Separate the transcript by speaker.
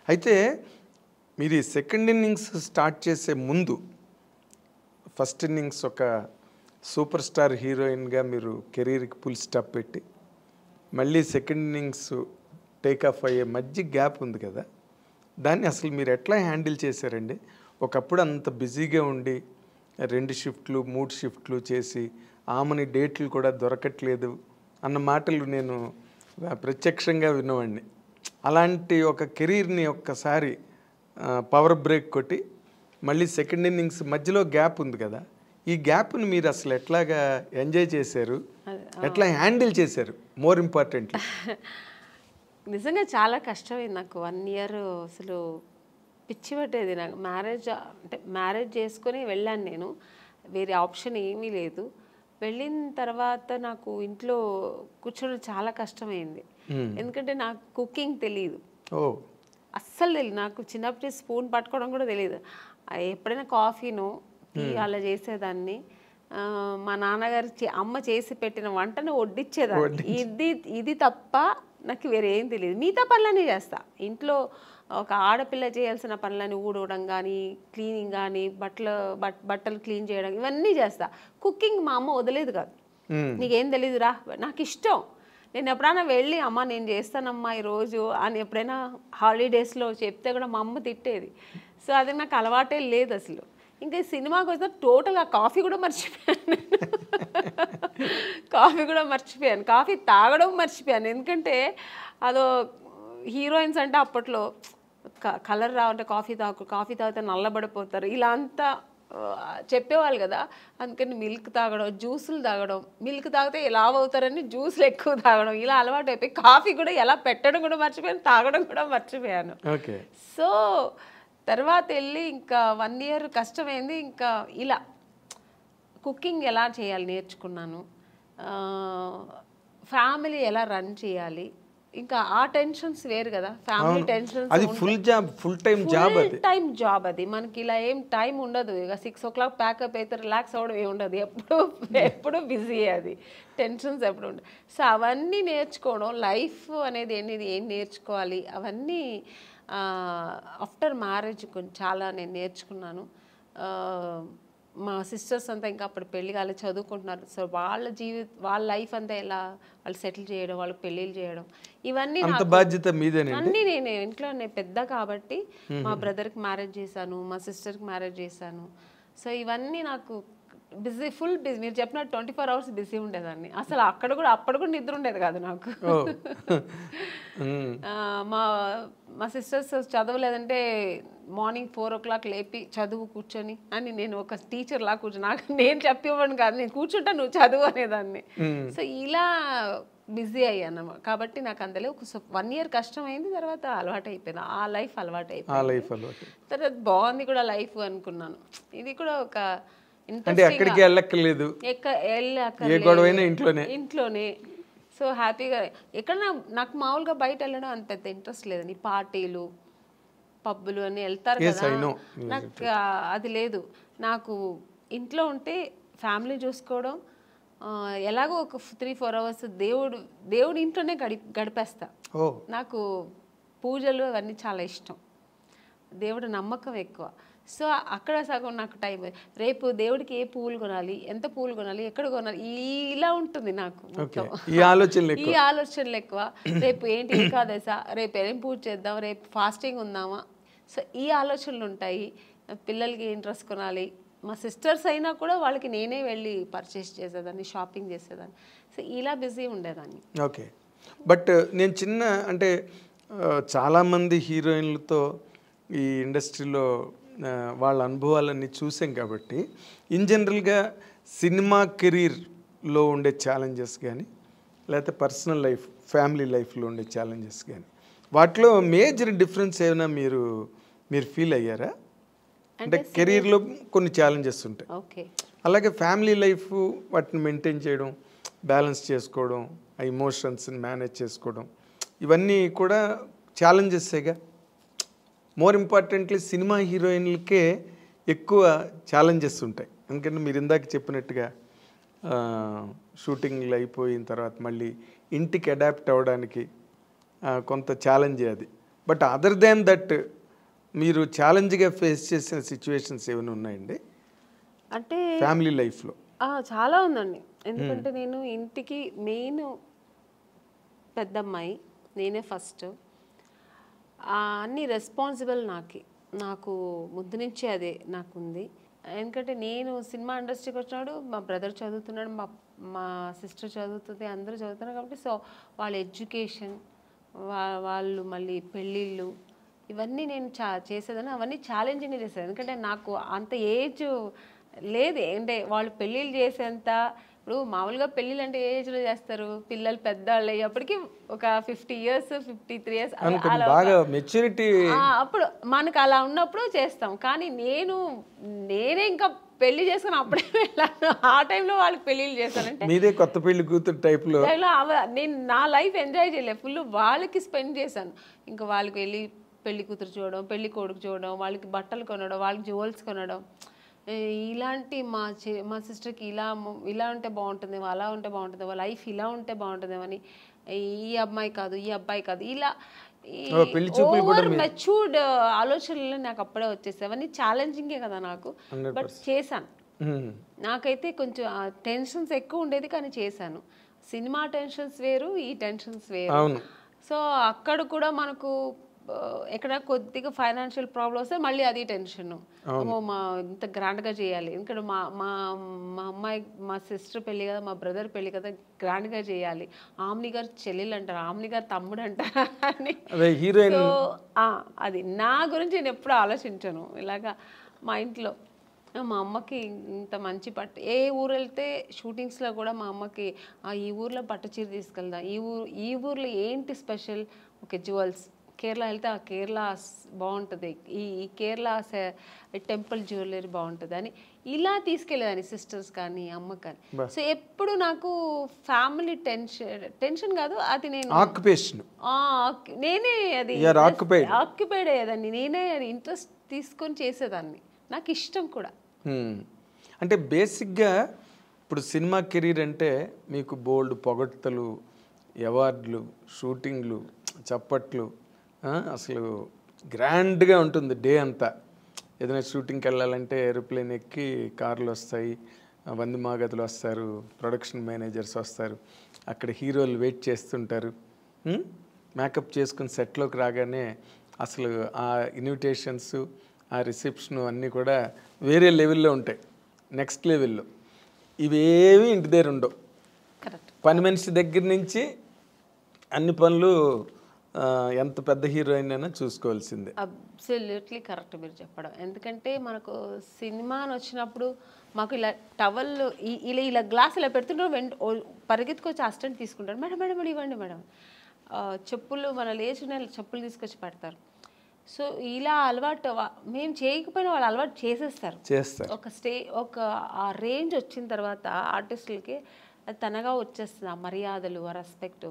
Speaker 1: అయితే మీరు ఈ సెకండ్ ఇన్నింగ్స్ స్టార్ట్ చేసే ముందు ఫస్ట్ ఇన్నింగ్స్ ఒక సూపర్ స్టార్ హీరోయిన్గా మీరు కెరీర్కి ఫుల్ స్టాప్ పెట్టి మళ్ళీ సెకండ్ ఇన్నింగ్స్ టేక్ ఆఫ్ అయ్యే మధ్య గ్యాప్ ఉంది కదా, దాన్ని అసలు మీరు ఎట్లా హ్యాండిల్ చేశారండి? ఒకప్పుడు అంత బిజీగా ఉండి 2 షిఫ్ట్లు 3 షిఫ్ట్లు చేసి ఆమెని డేట్లు కూడా దొరకట్లేదు అన్న మాటలు నేను ప్రత్యక్షంగా విన్నవాడిని. అలాంటి ఒక కెరీర్ని ఒక్కసారి పవర్ బ్రేక్ కొట్టి మళ్ళీ సెకండ్ ఇన్నింగ్స్ మధ్యలో గ్యాప్ ఉంది కదా, ఈ గ్యాప్ని మీరు అసలు ఎట్లాగా ఎంజాయ్ చేశారు, ఎట్లా హ్యాండిల్ చేశారు? మోర్ ఇంపార్టెంట్లీ
Speaker 2: నిజంగా చాలా కష్టమైంది నాకు 1 ఇయర్. అసలు పిచ్చి పట్టేది నాకు. మ్యారేజ్ చేసుకొని వెళ్ళాను నేను, వేరే ఆప్షన్ ఏమీ లేదు. వెళ్ళిన తర్వాత నాకు ఇంట్లో కూర్చోడం చాలా కష్టమైంది. ఎందుకంటే నాకు కుకింగ్ తెలియదు, అస్సలు తెలియదు. నాకు చిన్నప్పటి స్పూన్ పట్టుకోవడం కూడా తెలియదు. ఎప్పుడైనా కాఫీను టీ అలా చేసేదాన్ని. మా నాన్నగారు అమ్మ చేసి పెట్టిన వంటను వడ్డిచ్చేదాన్ని. ఇది తప్ప నాకు వేరే ఏం తెలియదు. మిగతా పనులన్నీ చేస్తా ఇంట్లో. ఒక ఆడపిల్ల చేయాల్సిన పనులని ఊడవడం కానీ, క్లీనింగ్ కానీ, బట్టలు క్లీన్ చేయడం, ఇవన్నీ చేస్తా. కుకింగ్ మా అమ్మ వదిలేదు కాదు. నీకేం తెలీదు రా, నాకు ఇష్టం. నేను ఎప్పుడైనా వెళ్ళి అమ్మ నేను చేస్తానమ్మా ఈరోజు అని ఎప్పుడైనా హాలిడేస్లో చెప్తే కూడా మా అమ్మ తిట్టేది. సో అది నాకు అలవాటే లేదు అసలు. ఇంకా సినిమాకి వస్తే టోటల్గా కాఫీ కూడా మర్చిపోయాను. కాఫీ తాగడం మర్చిపోయాను. ఎందుకంటే అదో హీరోయిన్స్ అంటే అప్పట్లో కలర్ రావంటే కాఫీ తాగితే నల్లబడిపోతారు ఇలా అంతా చెప్పేవాళ్ళు కదా. అందుకని మిల్క్ తాగడం, జ్యూసులు తాగడం, మిల్క్ తాగితే లావ్ అవుతారని జ్యూసులు ఎక్కువ తాగడం, ఇలా అలవాటు అయిపోయి కాఫీ కూడా ఎలా పెట్టడం కూడా మర్చిపోయాను, తాగడం కూడా మర్చిపోయాను. సో తర్వాత వెళ్ళి ఇంకా 1 ఇయర్ కష్టమైంది. ఇంకా ఇలా కుకింగ్ ఎలా చేయాలి నేర్చుకున్నాను, ఫ్యామిలీ ఎలా రన్ చేయాలి. ఇంకా ఆ టెన్షన్స్ వేరు కదా, ఫ్యామిలీ టెన్షన్స్.
Speaker 1: అది ఫుల్ టైం జాబ్
Speaker 2: అది. మనకి ఇలా ఏం టైం ఉండదు. ఇక 6 o'clock ప్యాకప్ అయితే రిలాక్స్ అవ్వడం ఏమి ఉండదు. ఎప్పుడు బిజీ, అది టెన్షన్స్ ఎప్పుడు ఉండదు. సో అవన్నీ నేర్చుకోవడం, లైఫ్ అనేది ఏం నేర్చుకోవాలి అవన్నీ ఆఫ్టర్ మ్యారేజ్ చాలా నేను నేర్చుకున్నాను. మా సిస్టర్స్ అంతా ఇంకా అప్పుడు పెళ్లి కాలేదు, చదువుకుంటున్నారు. సో వాళ్ళ లైఫ్ అంతా ఎలా వాళ్ళు సెటిల్ చేయడం, వాళ్ళకి పెళ్ళిళ్ళు చేయడం, ఇవన్నీ
Speaker 1: బాధ్యత మీదేనా?
Speaker 2: అన్నీ నేను ఇంట్లో పెద్ద కాబట్టి మా బ్రదర్కి మ్యారేజ్ చేశాను, మా సిస్టర్కి మ్యారేజ్ చేశాను. సో ఇవన్నీ నాకు ఫుల్ బిజీ. మీరు చెప్పినట్టు 24 hours బిజీ ఉండేదాన్ని. అసలు అప్పుడు కూడా నిద్ర ఉండేది కాదు నాకు. మా సిస్టర్స్ చదవలేదంటే మార్నింగ్ 4 o'clock లేపి చదువు కూర్చొని అని, నేను ఒక టీచర్ లా కూర్చొని నేను చెప్పేవాడిని కాదు, నేను కూర్చుంటా నువ్వు చదువు అనేదాన్ని. సో ఇలా బిజీ అయ్యాను కాబట్టి నాకు అందులో ఒక 1 year కష్టమైంది. తర్వాత అలవాటు అయిపోయింది, ఆ లైఫ్ అలవాటు అయిపోయింది. తర్వాత బాగుంది కూడా లైఫ్ అనుకున్నాను. ఇది కూడా ఒక
Speaker 1: ఎక్కడికి వెళ్ళక్కర్లేదు,
Speaker 2: ఇంట్లోనే. సో హ్యాపీగా ఎక్కడ నాకు మామూలుగా బయట వెళ్ళడం అంత పెద్ద ఇంట్రెస్ట్ లేదండి. పార్టీలు పబ్బులు అని వెళ్తారు కదా, నాకు అది లేదు. నాకు ఇంట్లో ఉంటే ఫ్యామిలీ చూసుకోవడం, ఎలాగో ఒక 3-4 hours దేవుడు ఇంట్లోనే గడిపేస్తా. నాకు పూజలు అవన్నీ చాలా ఇష్టం, దేవుడు నమ్మకం ఎక్కువ. సో అక్కడ సగం నాకు టైం. రేపు దేవుడికి ఏ పువ్వులు కొనాలి, ఎంత పువ్వులు కొనాలి, ఎక్కడ కొనాలి, ఇలా ఉంటుంది నాకు. ఈ ఆలోచనలు ఎక్కువ. రేపు ఏంటి ఏకాదశ, రేపు ఏం పూజ చేద్దాం, రేపు ఫాస్టింగ్ ఉందామా, సో ఈ ఆలోచనలు ఉంటాయి. పిల్లలకి ఏం డ్రెస్ కొనాలి, మా సిస్టర్స్ అయినా కూడా వాళ్ళకి నేనే వెళ్ళి పర్చేస్ చేసేదాన్ని, షాపింగ్ చేసేదాన్ని. సో ఇలా బిజీ ఉండేదాన్ని.
Speaker 1: ఓకే. బట్ నేను అంటే చాలామంది హీరోయిన్లతో ఈ ఇండస్ట్రీలో వాళ్ళ అనుభవాలన్నీ చూసాం కాబట్టి ఇన్ జనరల్గా సినిమా కెరీర్లో ఉండే ఛాలెంజెస్ కానీ, లేకపోతే పర్సనల్ లైఫ్ ఫ్యామిలీ లైఫ్లో ఉండే ఛాలెంజెస్ కానీ, వాటిలో మేజర్ డిఫరెన్స్ ఏమైనా మీరు ఫీల్ అయ్యారా? అంటే కెరీర్లో కొన్ని ఛాలెంజెస్ ఉంటాయి, అలాగే ఫ్యామిలీ లైఫ్ వాటిని మెయింటైన్ చేయడం, బ్యాలెన్స్ చేసుకోవడం, ఆ ఎమోషన్స్ని మేనేజ్ చేసుకోవడం, ఇవన్నీ కూడా ఛాలెంజెస్సేగా. మోర్ ఇంపార్టెంట్లీ సినిమా హీరోయిన్లకే ఎక్కువ ఛాలెంజెస్ ఉంటాయి. ఎందుకంటే మీరు ఇందాక చెప్పినట్టుగా షూటింగ్లు అయిపోయిన తర్వాత మళ్ళీ ఇంటికి అడాప్ట్ అవ్వడానికి కొంత ఛాలెంజే అది. బట్ అదర్ దాన్ దట్ మీరు ఛాలెంజ్గా ఫేస్ చేసిన సిచ్యువేషన్స్ ఏమైనా ఉన్నాయండి
Speaker 2: అంటే
Speaker 1: ఫ్యామిలీ లైఫ్లో?
Speaker 2: చాలా ఉందండి. ఎందుకంటే నేను ఇంటికి మెయిన్ పెద్దమ్మాయి, నేనే ఫస్ట్. అన్ని రెస్పాన్సిబుల్ నాకు ముందు నుంచే అదే నాకుంది. ఎందుకంటే నేను సినిమా ఇండస్ట్రీకి వచ్చినాడు, మా బ్రదర్ చదువుతున్నాడు, మా సిస్టర్ చదువుతుంది, అందరూ చదువుతున్నారు కాబట్టి సో వాళ్ళ ఎడ్యుకేషన్, వాళ్ళు మళ్ళీ పెళ్ళిళ్ళు, ఇవన్నీ నేను చేసేదాన్ని. అవన్నీ ఛాలెంజింగ్గా చేసేది. ఎందుకంటే నాకు అంత ఏజ్ లేదు. అంటే వాళ్ళు పెళ్ళిళ్ళు చేసేంత, ఇప్పుడు మామూలుగా పెళ్ళిళ్ళు అంటే ఏ ఏజ్లో చేస్తారు? పిల్లలు పెద్దవాళ్ళు అయ్యేప్పటికి ఒక 50 years 53 years
Speaker 1: బాగా మెచ్యూరిటీ,
Speaker 2: అప్పుడు మనకు అలా ఉన్నప్పుడు చేస్తాం. కానీ నేనే ఇంకా పెళ్లి చేసుకుని అప్పుడే వెళ్ళాను. ఆ టైంలో వాళ్ళకి పెళ్ళిళ్ళు చేశానంటే
Speaker 1: మీదే కొత్త పెళ్లి కూతురు టైప్లో
Speaker 2: నేను నా లైఫ్ ఎంజాయ్ చేయలేదు. ఫుల్ వాళ్ళకి స్పెండ్ చేశాను. ఇంకా వాళ్ళకి వెళ్ళి పెళ్లి కూతురు చూడడం, పెళ్లి కొడుకు చూడడం, వాళ్ళకి బట్టలు కొనడం, వాళ్ళకి జ్యువెల్స్ కొనడం, ఇలాంటి మా సిస్టర్కి ఇలా ఉంటే బాగుంటుంది, అలా ఉంటే బాగుంటుంది, వాళ్ళ లైఫ్ ఇలా ఉంటే బాగుంటుంది అని, ఈ అమ్మాయి కాదు ఈ అబ్బాయి కాదు, ఇలా ఓవర్ మెచ్యూర్డ్ ఆలోచనలు నాకు అప్పుడే వచ్చేసాయి. అవన్నీ ఛాలెంజింగే కదా నాకు, బట్ చేశాను. నాకైతే కొంచెం టెన్షన్స్ ఎక్కువ ఉండేది కానీ చేశాను. సినిమా టెన్షన్స్ వేరు, ఈ టెన్షన్స్ వేరు. సో అక్కడ కూడా మనకు ఎక్కడ కొద్దిగా ఫైనాన్షియల్ ప్రాబ్లమ్ వస్తే మళ్ళీ అది టెన్షన్. మా ఇంత గ్రాండ్గా చేయాలి, ఎందుకంటే మా అమ్మాయి, మా సిస్టర్ పెళ్ళి కదా, మా బ్రదర్ పెళ్ళి కదా, గ్రాండ్గా చేయాలి. ఆమ్ని గారు చెల్లెలు అంటారు, ఆమ్ని గారు తమ్ముడు అంటారు అని. సో అది నా గురించి నేను ఎప్పుడు ఆలోచించాను. ఇలాగా మా ఇంట్లో మా అమ్మకి ఇంత మంచి పట్టు, ఏ ఊరు వెళ్తే షూటింగ్స్లో కూడా మా అమ్మకి ఈ ఊర్లో పట్టు చీర తీసుకెళ్దాం, ఈ ఊర్లో ఏంటి స్పెషల్, ఓకే జ్యువెల్స్, కేరళ వెళ్తే ఆ కేరళ బాగుంటుంది, ఈ కేరళ టెంపుల్ జ్యువెలరీ బాగుంటుంది అని ఇలా తీసుకెళ్ళేదాన్ని సిస్టర్స్ కానీ అమ్మ కానీ. సో ఎప్పుడు నాకు ఫ్యామిలీ టెన్షన్ కాదు, అది నేను నేనే అది ఆక్యుపైడ్ అయ్యేదాన్ని, నేనే అది ఇంట్రెస్ట్ తీసుకొని చేసేదాన్ని, నాకు ఇష్టం కూడా.
Speaker 1: అంటే బేసిక్గా ఇప్పుడు సినిమా కెరీర్ అంటే మీకు బోల్డ్ పొగడ్తలు, అవార్డులు, షూటింగ్లు, చప్పట్లు, అసలు గ్రాండ్గా ఉంటుంది డే అంతా. ఏదైనా షూటింగ్కి వెళ్ళాలంటే ఏరోప్లేన్ ఎక్కి కార్లు వస్తాయి, వంది మాగదులు వస్తారు, ప్రొడక్షన్ మేనేజర్స్ వస్తారు, అక్కడ హీరోలు వెయిట్ చేస్తుంటారు. మేకప్ చేసుకుని సెట్లోకి రాగానే అసలు ఆ ఇన్విటేషన్స్, ఆ రిసెప్షను అన్నీ కూడా వేరే లెవెల్లో ఉంటాయి, నెక్స్ట్ లెవెల్లో. ఇవేవి ఇంటి దగ్గర ఉండవు. పని మనిషి దగ్గర నుంచి అన్ని పనులు ఎంత పెద్ద హీరోయిన్ అయినా చూసుకోవాల్సిందే.
Speaker 2: అబ్సల్యూట్లీ కరెక్ట్ మీరు చెప్పడం. ఎందుకంటే మనకు సినిమా అని వచ్చినప్పుడు మాకు ఇలా టవల్ ఇలా గ్లాస్ ఇలా పెడుతుంటే పరిగెత్తుకొచ్చి అసిస్టెంట్ తీసుకుంటారు, మేడం మేడం మేడం ఇవ్వండి మేడం, చెప్పులు మన లేచిన చెప్పులు తీసుకొచ్చి పెడతారు. సో ఇలా అలవాటు మేము చేయకపోయినా వాళ్ళు అలవాటు చేసేస్తారు. ఒక ఆ రేంజ్ వచ్చిన తర్వాత ఆర్టిస్టులకి అది తనగా వచ్చేస్తుంది, ఆ మర్యాదలు, ఆ రెస్పెక్ట్.